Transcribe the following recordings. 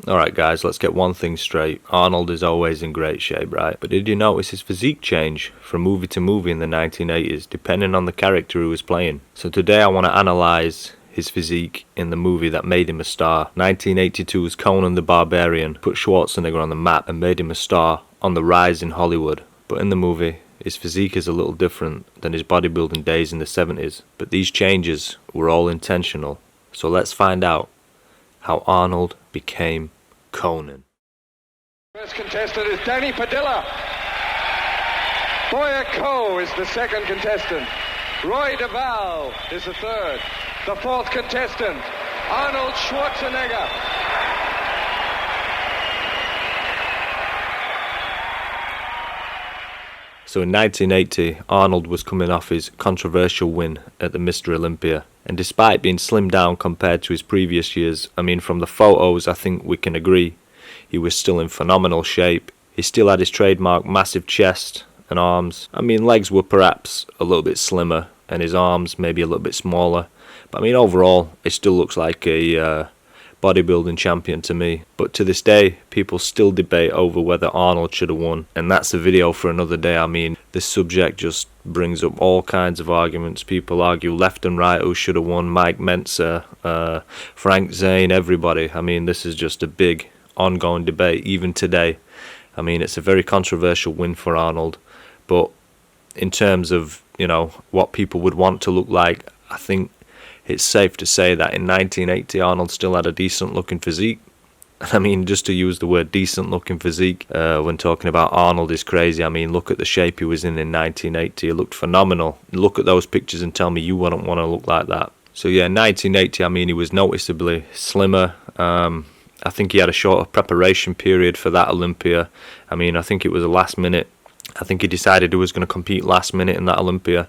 Alright guys, let's get one thing straight. Arnold is always in great shape, right? But did you notice his physique change from movie to movie in the 1980s, depending on the character he was playing? So today I want to analyse his physique in the movie that made him a star. 1982's Conan the Barbarian put Schwarzenegger on the map and made him a star on the rise in Hollywood. But in the movie, his physique is a little different than his bodybuilding days in the 70s. But these changes were all intentional. So let's find out how Arnold became Conan. First contestant is Danny Padilla. Boyer Coe is the second contestant. Roy DeVal is the third. The fourth contestant, Arnold Schwarzenegger. So in 1980, Arnold was coming off his controversial win at the Mr Olympia. And despite being slimmed down compared to his previous years, I mean from the photos I think we can agree, he was still in phenomenal shape. He still had his trademark massive chest and arms. I mean legs were perhaps a little bit slimmer and his arms maybe a little bit smaller. But I mean overall, it still looks like a bodybuilding champion to me. But to this day, people still debate over whether Arnold should have won, and that's a video for another day. I mean, this subject just brings up all kinds of arguments. People argue left and right who should have won, Mike Mentzer, Frank Zane, everybody. I mean, this is just a big ongoing debate, even today. I mean, it's a very controversial win for Arnold, but in terms of, you know, what people would want to look like, I think it's safe to say that in 1980 Arnold still had a decent looking physique. I mean, just to use the word decent looking physique when talking about Arnold is crazy. I mean, look at the shape he was in 1980. He looked phenomenal. Look at those pictures and tell me you wouldn't want to look like that. So yeah, in 1980, I mean, he was noticeably slimmer. I think he had a shorter preparation period for that Olympia. I mean, I think it was a last minute. I think he decided he was going to compete last minute in that Olympia.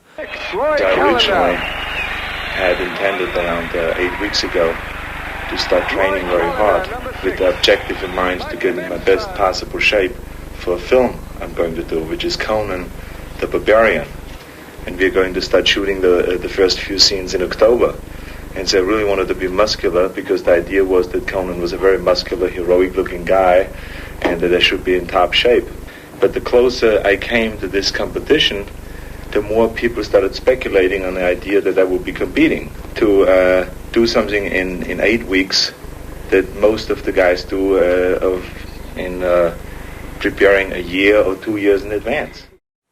Had intended around 8 weeks ago to start training very hard with the objective in mind to get in my best possible shape for a film I'm going to do, which is Conan the Barbarian. And we're going to start shooting the first few scenes in October. And so I really wanted to be muscular because the idea was that Conan was a very muscular, heroic looking guy and that I should be in top shape. But the closer I came to this competition, the more people started speculating on the idea that I would be competing to do something in 8 weeks that most of the guys do in preparing a year or 2 years in advance.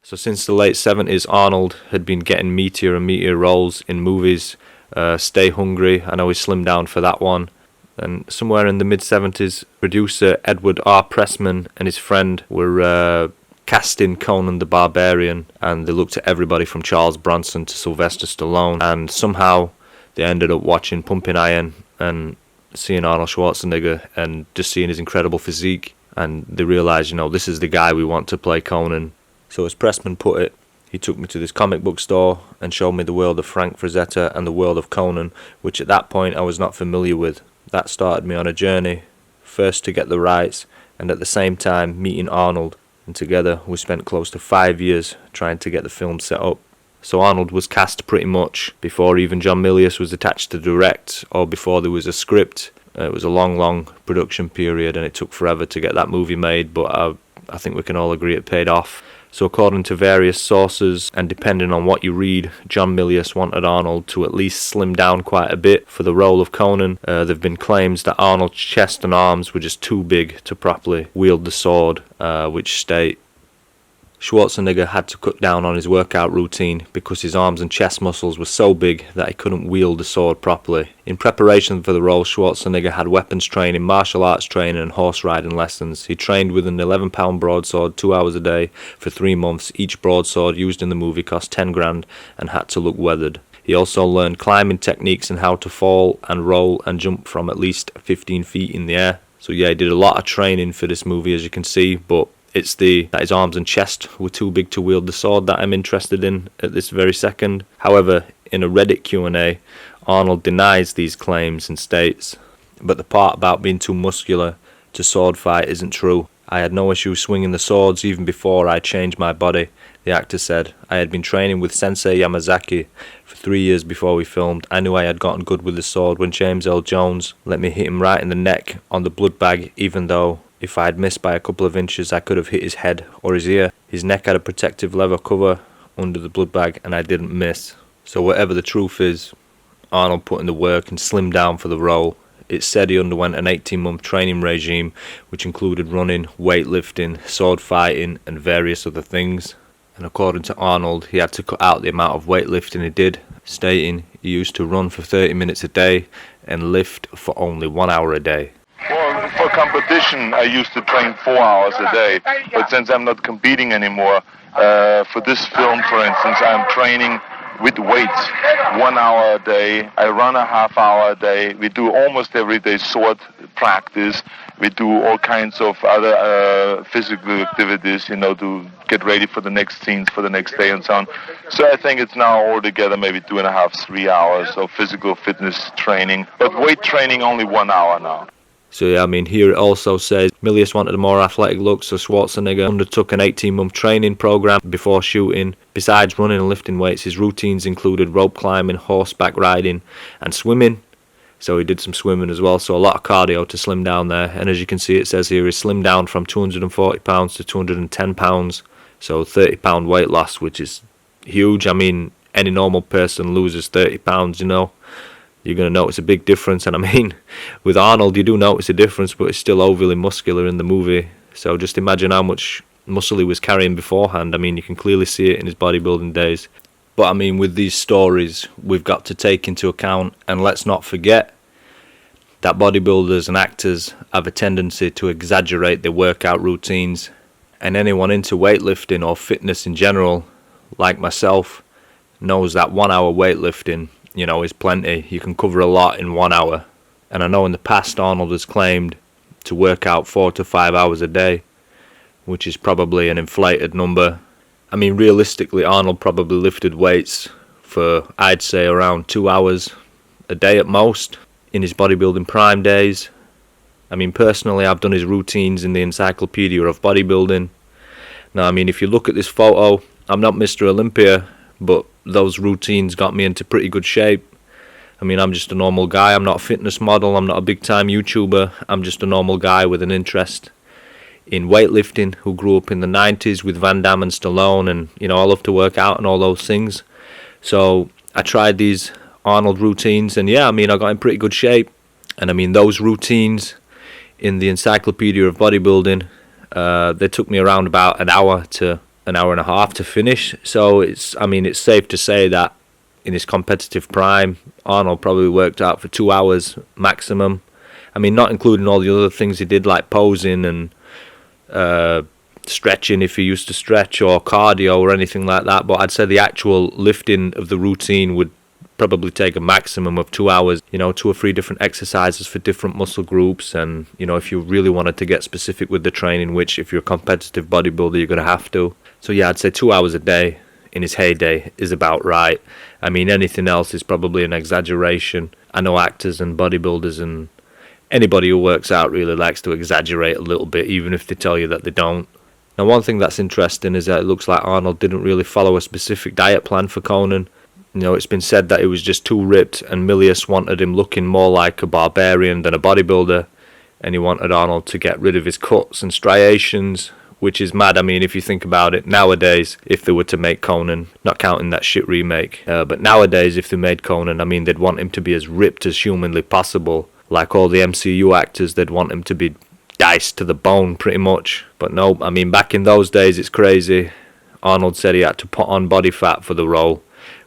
So since the late 70s, Arnold had been getting meatier and meatier roles in movies. Stay Hungry, I know he slimmed down for that one. And somewhere in the mid-70s, producer Edward R. Pressman and his friend were casting Conan the Barbarian, and they looked at everybody from Charles Bronson to Sylvester Stallone, and somehow they ended up watching Pumping Iron and seeing Arnold Schwarzenegger and just seeing his incredible physique, and they realised, you know, this is the guy we want to play Conan. So as Pressman put it, he took me to this comic book store and showed me the world of Frank Frazetta and the world of Conan, which at that point I was not familiar with. That started me on a journey, first to get the rights, and at the same time meeting Arnold. And together we spent close to 5 years trying to get the film set up. So Arnold was cast pretty much before even John Milius was attached to direct, or before there was a script. It was a long production period, and it took forever to get that movie made, but I think we can all agree it paid off. So according to various sources, and depending on what you read, John Milius wanted Arnold to at least slim down quite a bit for the role of Conan. There have been claims that Arnold's chest and arms were just too big to properly wield the sword, which state Schwarzenegger had to cut down on his workout routine because his arms and chest muscles were so big that he couldn't wield the sword properly. In preparation for the role, Schwarzenegger had weapons training, martial arts training and horse riding lessons. He trained with an 11-pound broadsword 2 hours a day for 3 months. Each broadsword used in the movie cost 10 grand and had to look weathered. He also learned climbing techniques and how to fall and roll and jump from at least 15 feet in the air. So yeah, he did a lot of training for this movie, as you can see, but it's that his arms and chest were too big to wield the sword that I'm interested in at this very second. However, in a Reddit Q&A, Arnold denies these claims and states, but the part about being too muscular to sword fight isn't true. I had no issue swinging the swords even before I changed my body. The actor said, "I had been training with Sensei Yamazaki for 3 years before we filmed. I knew I had gotten good with the sword when James Earl Jones let me hit him right in the neck on the blood bag, even though if I had missed by a couple of inches I could have hit his head or his ear. His neck had a protective leather cover under the blood bag and I didn't miss." So whatever the truth is, Arnold put in the work and slimmed down for the role. It said he underwent an 18-month training regime which included running, weightlifting, sword fighting and various other things. And according to Arnold, he had to cut out the amount of weightlifting he did, stating he used to run for 30 minutes a day and lift for only 1 hour a day. Well, for competition, I used to train 4 hours a day, but since I'm not competing anymore, for this film, for instance, I'm training with weights 1 hour a day. I run a half hour a day. We do almost every day sword practice. We do all kinds of other physical activities, to get ready for the next scenes for the next day and so on. So I think it's now altogether maybe 2.5, 3 hours of physical fitness training, but weight training only 1 hour now. So yeah, here it also says Milius wanted a more athletic look, so Schwarzenegger undertook an 18-month training program before shooting. Besides running and lifting weights, his routines included rope climbing, horseback riding and swimming. So he did some swimming as well, so a lot of cardio to slim down there. And as you can see, it says here he slimmed down from 240 pounds to 210 pounds, so 30 pound weight loss, which is huge. Any normal person loses 30 pounds, you're going to notice a big difference. And with Arnold, you do notice a difference, but it's still overly muscular in the movie. So just imagine how much muscle he was carrying beforehand. You can clearly see it in his bodybuilding days. But with these stories, we've got to take into account, and let's not forget, that bodybuilders and actors have a tendency to exaggerate their workout routines. And anyone into weightlifting or fitness in general, like myself, knows that 1 hour weightlifting, is plenty. You can cover a lot in 1 hour. And I know in the past Arnold has claimed to work out 4 to 5 hours a day, which is probably an inflated number. Realistically, Arnold probably lifted weights for, I'd say, around 2 hours a day at most in his bodybuilding prime days. Personally, I've done his routines in the Encyclopedia of Bodybuilding. Now, if you look at this photo, I'm not Mr Olympia, but those routines got me into pretty good shape. I'm just a normal guy. I'm not a fitness model. I'm not a big-time YouTuber. I'm just a normal guy with an interest in weightlifting who grew up in the 90s with Van Damme and Stallone, and I love to work out and all those things. So I tried these Arnold routines, and I got in pretty good shape. And those routines in the Encyclopedia of Bodybuilding, they took me around about an hour to an hour and a half to finish. So it's safe to say that in his competitive prime, Arnold probably worked out for 2 hours maximum. Not including all the other things he did, like posing and stretching if he used to stretch, or cardio or anything like that. But I'd say the actual lifting of the routine would probably take a maximum of 2 hours, 2 or 3 different exercises for different muscle groups. And if you really wanted to get specific with the training, which if you're a competitive bodybuilder you're going to have to. So I'd say 2 hours a day in his heyday is about right. Anything else is probably an exaggeration. I know actors and bodybuilders and anybody who works out really likes to exaggerate a little bit, even if they tell you that they don't. Now, one thing that's interesting is that it looks like Arnold didn't really follow a specific diet plan for Conan. It's been said that he was just too ripped, and Milius wanted him looking more like a barbarian than a bodybuilder, and he wanted Arnold to get rid of his cuts and striations, which is mad. If you think about it, nowadays, if they were to make Conan, not counting that shit remake, but nowadays, if they made Conan, they'd want him to be as ripped as humanly possible. Like all the MCU actors, they'd want him to be diced to the bone, pretty much. But no, back in those days, it's crazy. Arnold said he had to put on body fat for the role,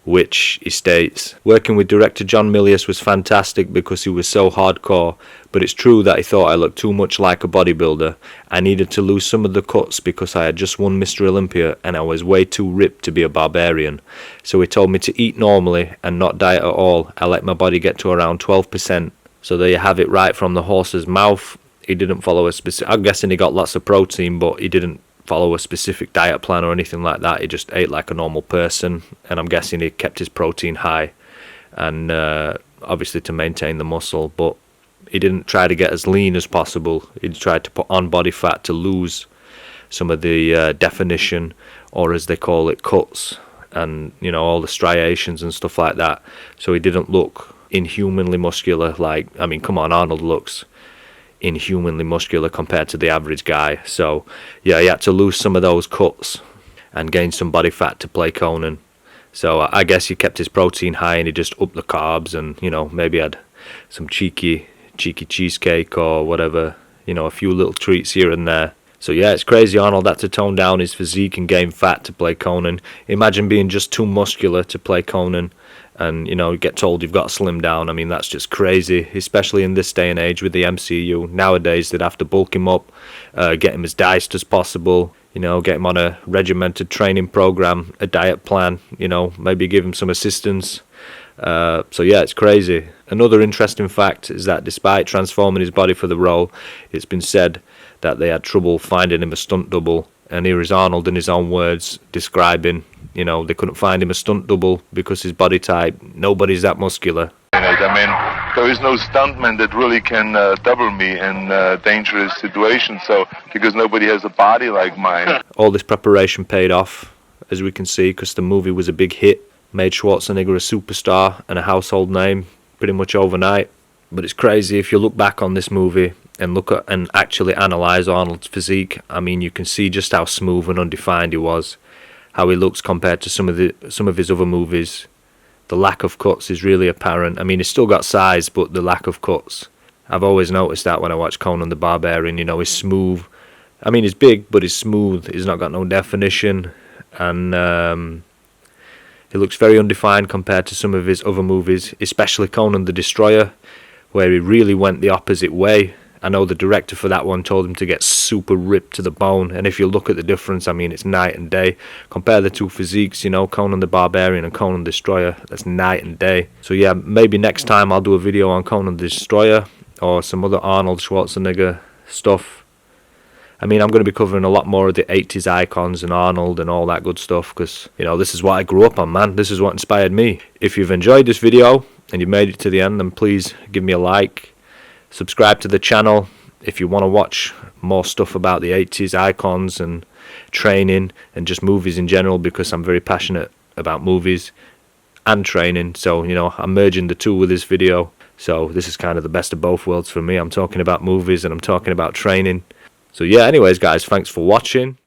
which he states, working with director John Milius was fantastic because he was so hardcore, but it's true that he thought I looked too much like a bodybuilder. I needed to lose some of the cuts because I had just won Mr Olympia and I was way too ripped to be a barbarian. So he told me to eat normally and not diet at all. I let my body get to around 12%. So there you have it, right from the horse's mouth. He didn't follow a specific... I'm guessing he got lots of protein, but he didn't follow a specific diet plan or anything like that. He just ate like a normal person, and I'm guessing he kept his protein high, and obviously to maintain the muscle. But he didn't try to get as lean as possible. He tried to put on body fat to lose some of the definition, or as they call it, cuts, and you know, all the striations and stuff like that. So he didn't look inhumanly muscular. Like, I mean, come on, Arnold looks inhumanly muscular compared to the average guy. So yeah, he had to lose some of those cuts and gain some body fat to play Conan. So I guess he kept his protein high and he just upped the carbs, and you know, maybe had some cheeky cheesecake or whatever, you know, a few little treats here and there. So yeah, it's crazy. Arnold had to tone down his physique and gain fat to play Conan. Imagine being just too muscular to play Conan, and you know, you get told you've got to slim down. I mean, that's just crazy, especially in this day and age with the MCU. Nowadays they'd have to bulk him up, get him as diced as possible, you know, get him on a regimented training program, a diet plan, you know, maybe give him some assistance. So yeah, it's crazy. Another interesting fact is that despite transforming his body for the role, it's been said that they had trouble finding him a stunt double. And here is Arnold in his own words describing, you know, they couldn't find him a stunt double because his body type, nobody's that muscular. I mean, there is no stuntman that really can double me in dangerous situations, so because nobody has a body like mine. All this preparation paid off, as we can see, because the movie was a big hit, made Schwarzenegger a superstar and a household name pretty much overnight. But it's crazy if you look back on this movie and look at and actually analyze Arnold's physique. I mean, you can see just how smooth and undefined he was, how he looks compared to some of his other movies. The lack of cuts is really apparent. I mean, he's still got size, but the lack of cuts. I've always noticed that when I watch Conan the Barbarian. You know, he's smooth. I mean, he's big, but he's smooth. He's not got no definition, and he looks very undefined compared to some of his other movies, especially Conan the Destroyer, where he really went the opposite way. I know the director for that one told him to get super ripped to the bone, and if you look at the difference, I mean, it's night and day. Compare the two physiques, you know, Conan the Barbarian and Conan the Destroyer, that's night and day. So yeah, maybe next time I'll do a video on Conan the Destroyer or some other Arnold Schwarzenegger stuff. I mean, I'm going to be covering a lot more of the 80s icons and Arnold and all that good stuff, because, you know, this is what I grew up on, man. This is what inspired me. If you've enjoyed this video and you made it to the end, then please give me a like. Subscribe to the channel if you want to watch more stuff about the 80s icons and training and just movies in general, because I'm very passionate about movies and training. So, you know, I'm merging the two with this video. So this is kind of the best of both worlds for me. I'm talking about movies and I'm talking about training. So yeah, anyways guys, thanks for watching.